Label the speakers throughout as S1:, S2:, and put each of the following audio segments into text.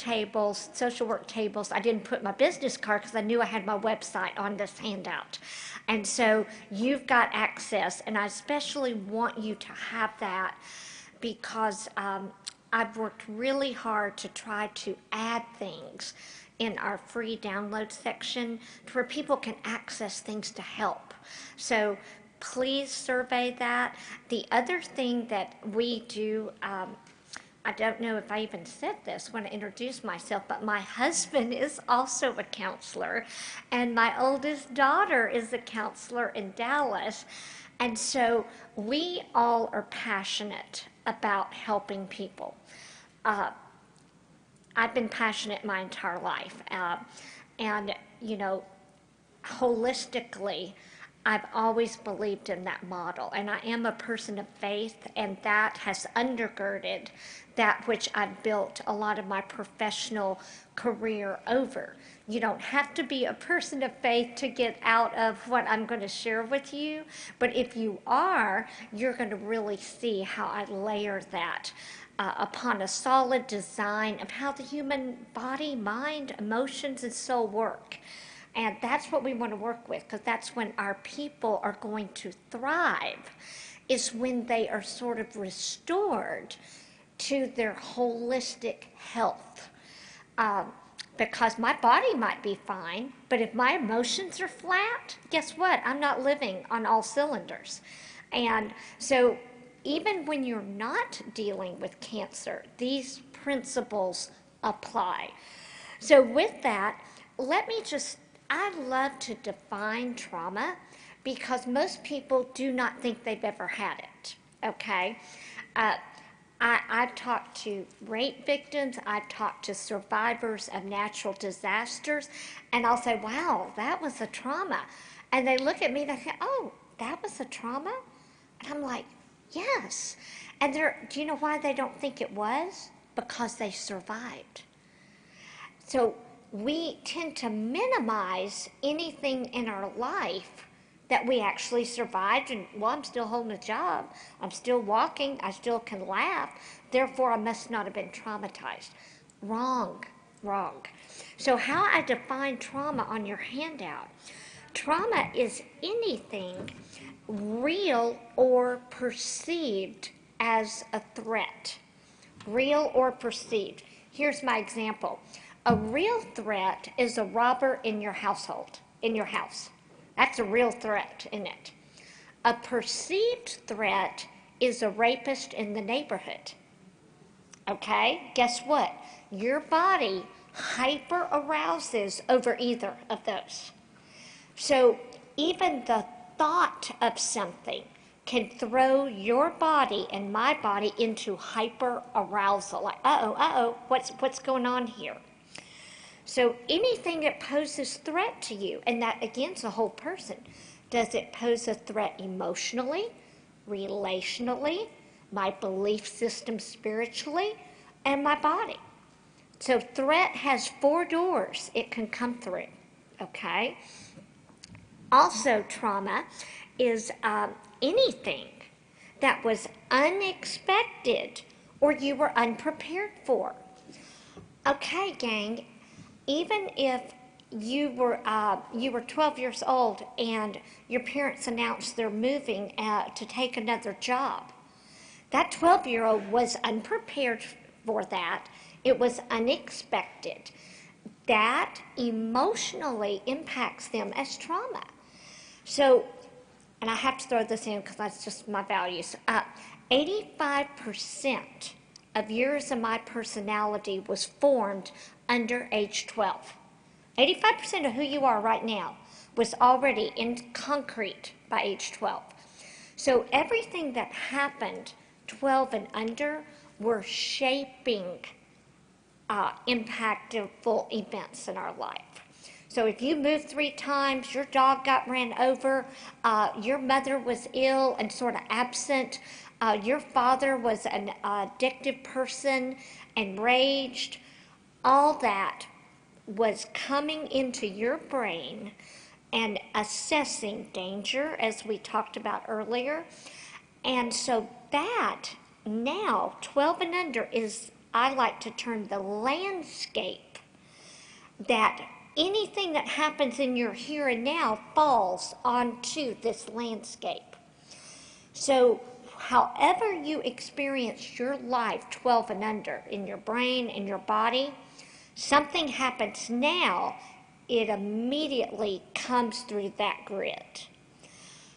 S1: tables, social work tables. I didn't put my business card because I knew I had my website on this handout. And so you've got access, and I especially want you to have that because I've worked really hard to try to add things in our free download section to where people can access things to help. So please survey that. The other thing that we do, I don't know if I even said this when I introduced myself, but my husband is also a counselor, and my oldest daughter is a counselor in Dallas. And so we all are passionate about helping people. I've been passionate my entire life. And, you know, holistically, I've always believed in that model. And I am a person of faith, and that has undergirded that which I've built a lot of my professional career over. You don't have to be a person of faith to get out of what I'm going to share with you, but if you are, you're going to really see how I layer that upon a solid design of how the human body, mind, emotions, and soul work. And that's what we want to work with, because that's when our people are going to thrive, is when they are sort of restored to their holistic health. Because my body might be fine, but if my emotions are flat, guess what? I'm not living on all cylinders. And so even when you're not dealing with cancer, these principles apply. So with that, I love to define trauma because most people do not think they've ever had it, okay? I've talked to rape victims, I've talked to survivors of natural disasters, and I'll say, wow, that was a trauma. And they look at me, they say, oh, that was a trauma? And I'm like, yes. And do you know why they don't think it was? Because they survived. So we tend to minimize anything in our life that we actually survived, and well, I'm still holding a job, I'm still walking, I still can laugh, therefore I must not have been traumatized. Wrong. So how I define trauma on your handout, trauma is anything real or perceived as a threat. Real or perceived. Here's my example. A real threat is a robber in your household, in your house. That's a real threat, isn't it? A perceived threat is a rapist in the neighborhood. Okay? Guess what? Your body hyper arouses over either of those. So even the thought of something can throw your body and my body into hyper arousal. Like, what's going on here? So anything that poses threat to you, and that again's a whole person, does it pose a threat emotionally, relationally, my belief system spiritually, and my body? So threat has 4 doors it can come through, okay? Also, trauma is anything that was unexpected or you were unprepared for. Okay, gang, even if you were 12 years old and your parents announced they're moving to take another job, that 12-year-old was unprepared for that. It was unexpected. That emotionally impacts them as trauma. So, and I have to throw this in because that's just my values. 85% of years of my personality was formed under age 12. 85% of who you are right now was already in concrete by age 12. So everything that happened 12 and under were shaping impactful events in our life. So if you moved 3 times, your dog got ran over, your mother was ill and sort of absent, your father was an addictive person, enraged, all that was coming into your brain and assessing danger, as we talked about earlier. And so that now, 12 and under, is I like to term the landscape, that anything that happens in your here and now falls onto this landscape. So however you experience your life 12 and under in your brain, in your body, something happens now, it immediately comes through that grid.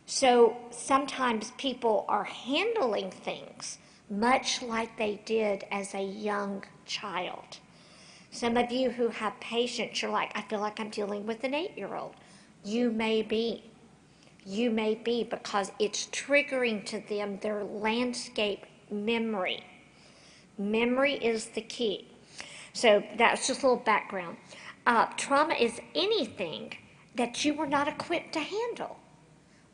S1: So sometimes people are handling things much like they did as a young child. Some of you who have patients, you're like, I feel like I'm dealing with an 8-year-old. You may be. You may be, because it's triggering to them their landscape memory. Memory is the key. So that's just a little background. Trauma is anything that you were not equipped to handle.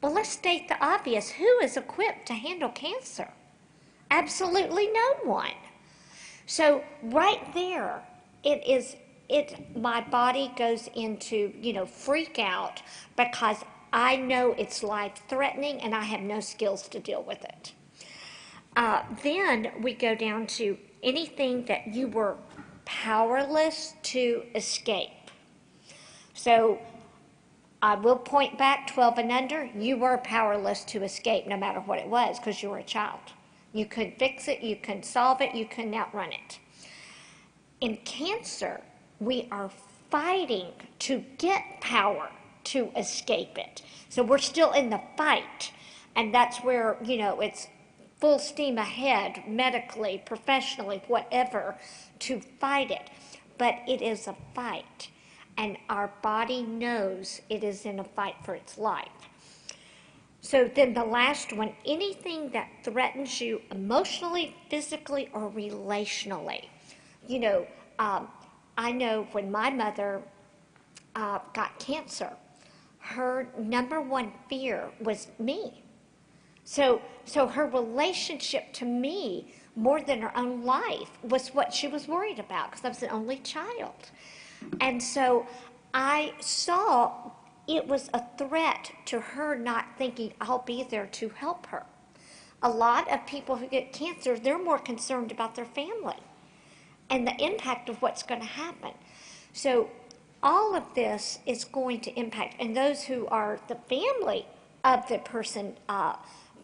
S1: Well, let's state the obvious. Who is equipped to handle cancer? Absolutely no one. So right there, my body goes into, freak out, because I know it's life-threatening and I have no skills to deal with it. Then we go down to anything that you were powerless to escape. So I will point back 12 and under, you were powerless to escape no matter what it was, because you were a child. You couldn't fix it, you couldn't solve it, you couldn't outrun it. In cancer, we are fighting to get power to escape it. So we're still in the fight, and that's where, it's full steam ahead, medically, professionally, whatever, to fight it. But it is a fight, and our body knows it is in a fight for its life. So then the last one, anything that threatens you emotionally, physically, or relationally. I know when my mother got cancer, her number one fear was me. So her relationship to me, more than her own life, was what she was worried about, because I was an only child. And so I saw it was a threat to her, not thinking I'll be there to help her. A lot of people who get cancer, they're more concerned about their family and the impact of what's going to happen. So all of this is going to impact, and those who are the family of the person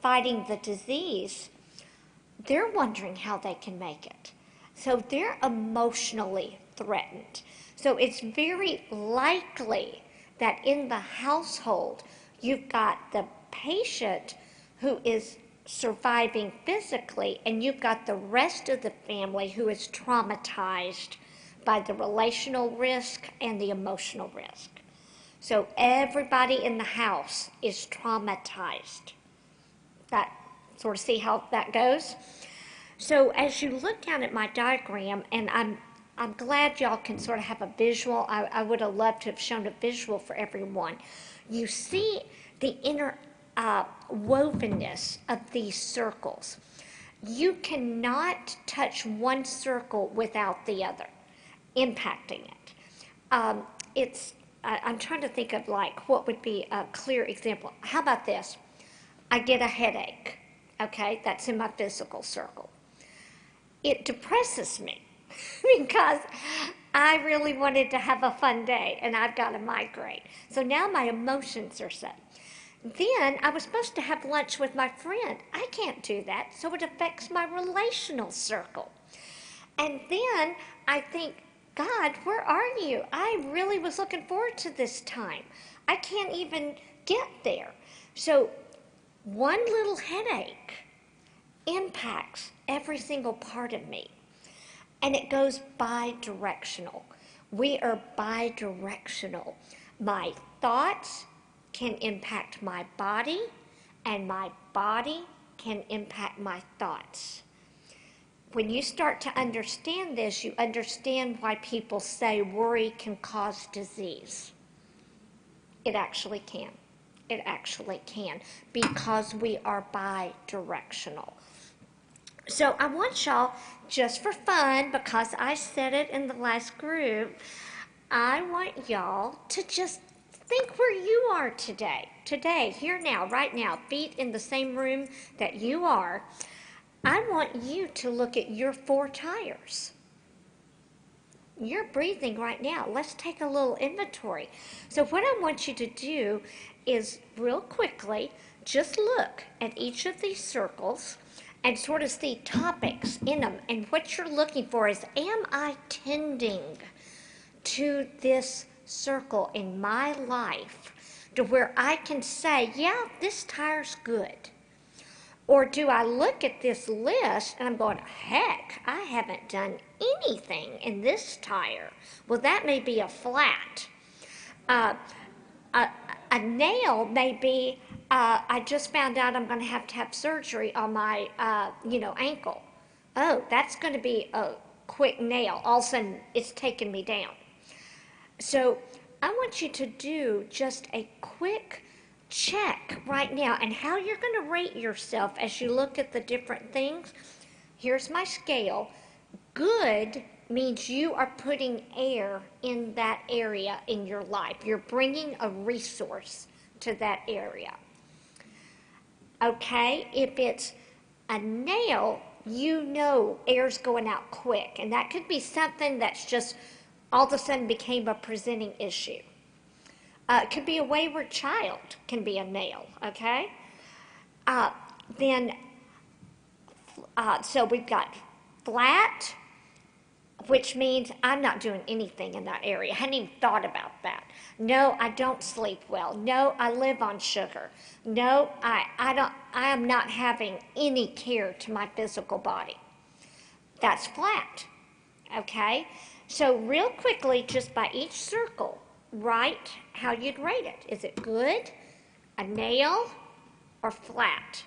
S1: fighting the disease, they're wondering how they can make it. So they're emotionally threatened. So it's very likely that in the household, you've got the patient who is surviving physically, and you've got the rest of the family who is traumatized by the relational risk and the emotional risk. So everybody in the house is traumatized. That sort of see how that goes? So as you look down at my diagram, and I'm glad y'all can sort of have a visual. I would have loved to have shown a visual for everyone. You see the inner wovenness of these circles. You cannot touch one circle without the other, impacting it. I'm trying to think of what would be a clear example. How about this? I get a headache, okay? That's in my physical circle. It depresses me because I really wanted to have a fun day and I've got a migraine. So now my emotions are set. Then I was supposed to have lunch with my friend. I can't do that, so it affects my relational circle. And then I think, God, where are you? I really was looking forward to this time. I can't even get there. So one little headache impacts every single part of me. And it goes bi-directional. We are bi-directional. My thoughts can impact my body, and my body can impact my thoughts. When you start to understand this, you understand why people say worry can cause disease. It actually can. It actually can, because we are bi-directional. So I want y'all, just for fun, because I said it in the last group, I want y'all to just think where you are today. Today, here now, right now, feet in the same room that you are. I want you to look at your 4 tires. You're breathing right now. Let's take a little inventory. So what I want you to do is real quickly just look at each of these circles and sort of see topics in them. And what you're looking for is, am I tending to this circle in my life to where I can say, yeah, this tire's good? Or do I look at this list and I'm going, heck, I haven't done anything in this tire? Well, that may be a flat. A, a nail may be, I just found out I'm going to have surgery on my, ankle. Oh, that's going to be a quick nail. All of a sudden, it's taking me down. So I want you to do just a quick check right now and how you're going to rate yourself as you look at the different things. Here's my scale. Good means you are putting air in that area in your life. You're bringing a resource to that area. Okay, if it's a nail, you know air's going out quick, and that could be something that's just all of a sudden became a presenting issue. It could be a wayward child, can be a nail, okay? So we've got flat, which means I'm not doing anything in that area. I hadn't even thought about that. No, I don't sleep well. No, I live on sugar. No, I am not having any care to my physical body. That's flat, okay? So real quickly, just by each circle, write how you'd rate it. Is it good, a nail, or flat?